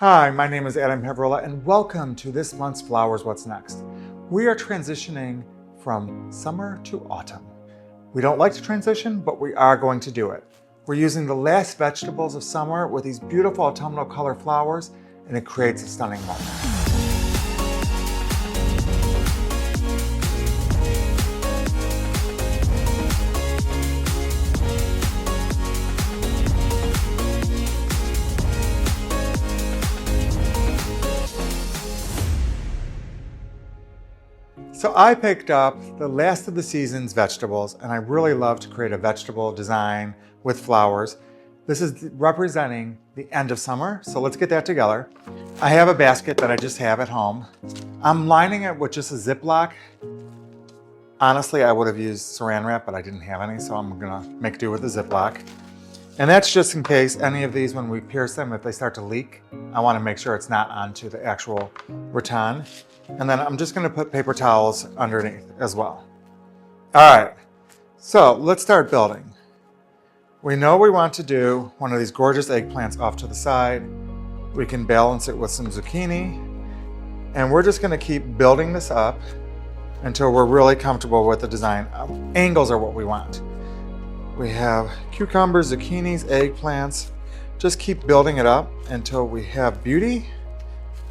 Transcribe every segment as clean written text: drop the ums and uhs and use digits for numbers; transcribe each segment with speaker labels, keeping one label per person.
Speaker 1: Hi, my name is Adam Heverola and welcome to this month's Flowers What's Next. We are transitioning from summer to autumn. We don't like to transition, but we are going to do it. We're using the last vegetables of summer with these beautiful autumnal color flowers, and it creates a stunning moment. So I picked up the last of the season's vegetables, and I really love to create a vegetable design with flowers. This is representing the end of summer, so let's get that together. I have a basket that I just have at home. I'm lining it with just a Ziploc. Honestly, I would have used saran wrap, but I didn't have any, so I'm gonna make do with the Ziploc. And that's just in case any of these, when we pierce them, if they start to leak, I wanna make sure it's not onto the actual rattan. And then I'm just gonna put paper towels underneath as well. All right, so let's start building. We know we want to do one of these gorgeous eggplants off to the side. We can balance it with some zucchini. And we're just gonna keep building this up until we're really comfortable with the design. Angles are what we want. We have cucumbers, zucchinis, eggplants. Just keep building it up until we have beauty.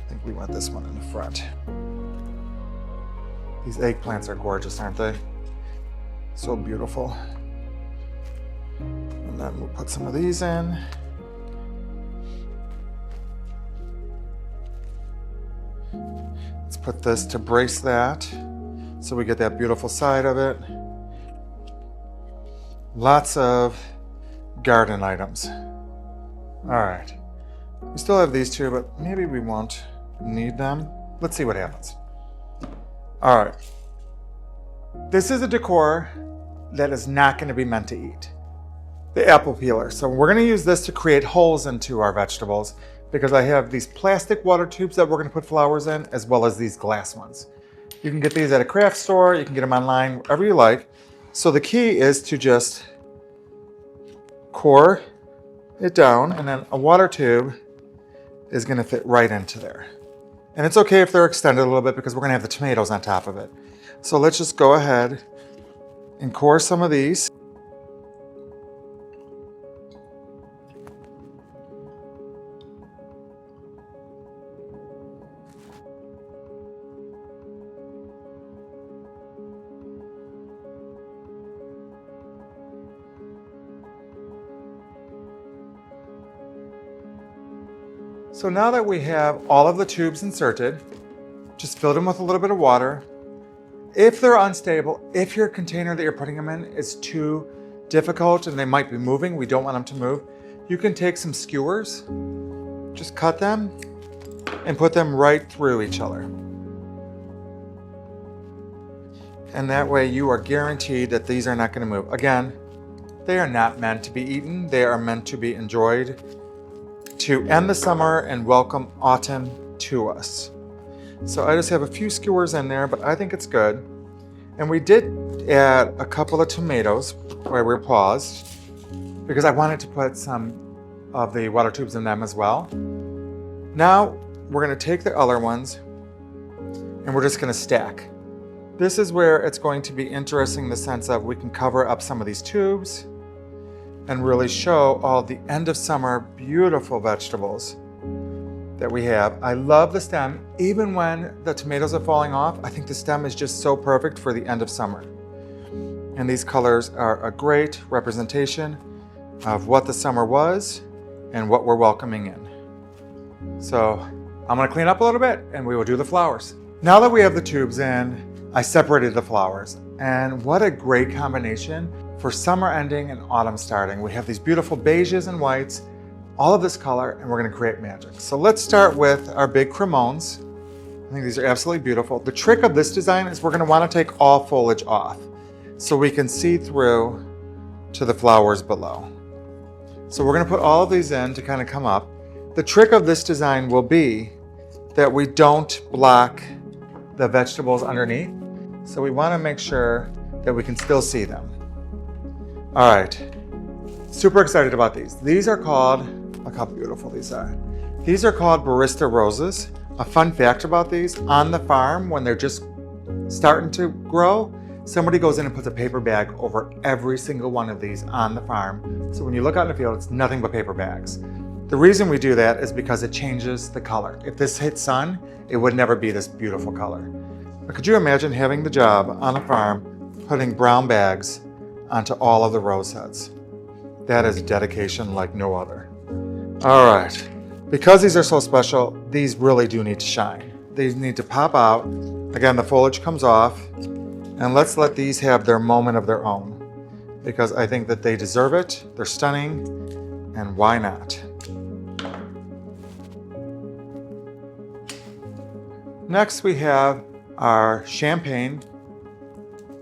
Speaker 1: I think we want this one in the front. These eggplants are gorgeous, aren't they? So beautiful. And then we'll put some of these in. Let's put this to brace that so we get that beautiful side of it. Lots of garden items. All right. We still have these two, but maybe we won't need them. Let's see what happens. All right. This is a decor that is not going to be meant to eat. The apple peeler. So we're going to use this to create holes into our vegetables because I have these plastic water tubes that we're going to put flowers in, as well as these glass ones. You can get these at a craft store. You can get them online, wherever you like. So the key is to just core it down, and then a water tube is going to fit right into there. And it's okay if they're extended a little bit because we're going to have the tomatoes on top of it. So let's just go ahead and core some of these. So now that we have all of the tubes inserted, just fill them with a little bit of water. If they're unstable, if your container that you're putting them in is too difficult and they might be moving, we don't want them to move, you can take some skewers, just cut them and put them right through each other. And that way you are guaranteed that these are not going to move. Again, they are not meant to be eaten. They are meant to be enjoyed to end the summer and welcome autumn to us. So I just have a few skewers in there, but I think it's good. And we did add a couple of tomatoes where we paused because I wanted to put some of the water tubes in them as well. Now we're going to take the other ones and we're just going to stack. This is where it's going to be interesting in the sense of we can cover up some of these tubes and really show all the end of summer beautiful vegetables that we have. I love the stem. Even when the tomatoes are falling off, I think the stem is just so perfect for the end of summer. And these colors are a great representation of what the summer was and what we're welcoming in. So I'm gonna clean up a little bit and we will do the flowers. Now that we have the tubes in, I separated the flowers. And what a great combination for summer ending and autumn starting. We have these beautiful beiges and whites, all of this color, and we're gonna create magic. So let's start with our big cremones. I think these are absolutely beautiful. The trick of this design is we're gonna wanna take all foliage off so we can see through to the flowers below. So we're gonna put all of these in to kind of come up. The trick of this design will be that we don't block the vegetables underneath. So we wanna make sure that we can still see them. All right, super excited about these. These are called, look how beautiful these are. These are called barista roses. A fun fact about these, on the farm when they're just starting to grow, somebody goes in and puts a paper bag over every single one of these on the farm. So when you look out in the field, it's nothing but paper bags. The reason we do that is because it changes the color. If this hit sun, it would never be this beautiful color. But could you imagine having the job on a farm, putting brown bags onto all of the rose heads? That is dedication like no other. All right. Because these are so special, these really do need to shine. These need to pop out. Again, the foliage comes off, and let's let these have their moment of their own because I think that they deserve it. They're stunning, and why not? Next, we have our champagne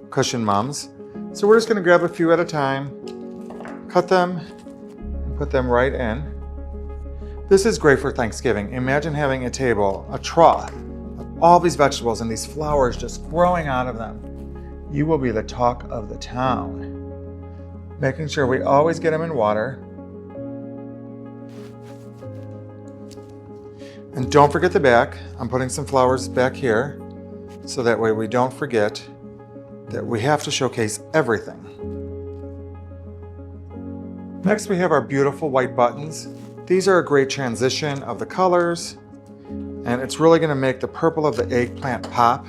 Speaker 1: cushion mums. So we're just gonna grab a few at a time, cut them, and put them right in. This is great for Thanksgiving. Imagine having a table, a trough, of all these vegetables and these flowers just growing out of them. You will be the talk of the town. Making sure we always get them in water. And don't forget the back. I'm putting some flowers back here so that way we don't forget that we have to showcase everything. Next, we have our beautiful white buttons. These are a great transition of the colors, and it's really going to make the purple of the eggplant pop,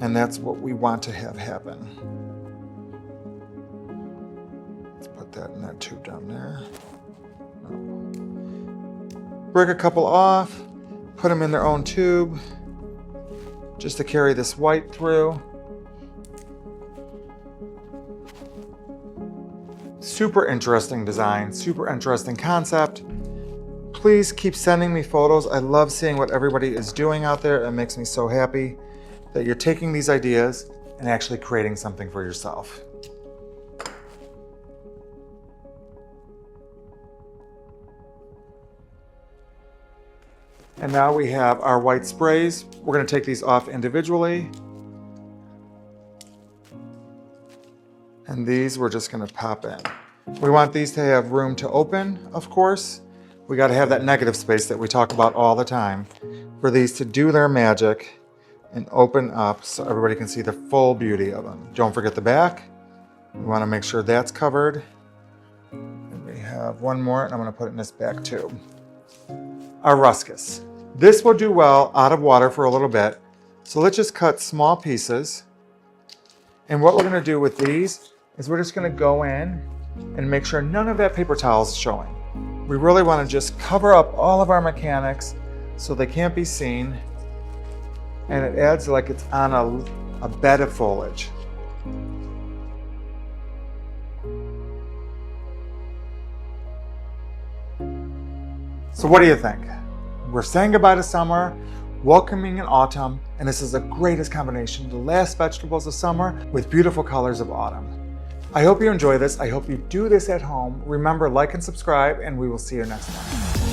Speaker 1: and that's what we want to have happen. Let's put that in that tube down there. Break a couple off, put them in their own tube, just to carry this white through. Super interesting design, super interesting concept. Please keep sending me photos. I love seeing what everybody is doing out there. It makes me so happy that you're taking these ideas and actually creating something for yourself. And now we have our white sprays. We're going to take these off individually. And these we're just going to pop in. We want these to have room to open, of course. We got to have that negative space that we talk about all the time for these to do their magic and open up so everybody can see the full beauty of them. Don't forget the back. We want to make sure that's covered. And we have one more, and I'm going to put it in this back tube. Our ruscus. This will do well out of water for a little bit. So let's just cut small pieces. And what we're going to do with these is we're just going to go in and make sure none of that paper towel is showing. We really want to just cover up all of our mechanics so they can't be seen, and it adds like it's on a bed of foliage. So what do you think? We're saying goodbye to summer, welcoming in autumn, and this is the greatest combination, the last vegetables of summer with beautiful colors of autumn. I hope you enjoy this. I hope you do this at home. Remember, like and subscribe, and we will see you next time.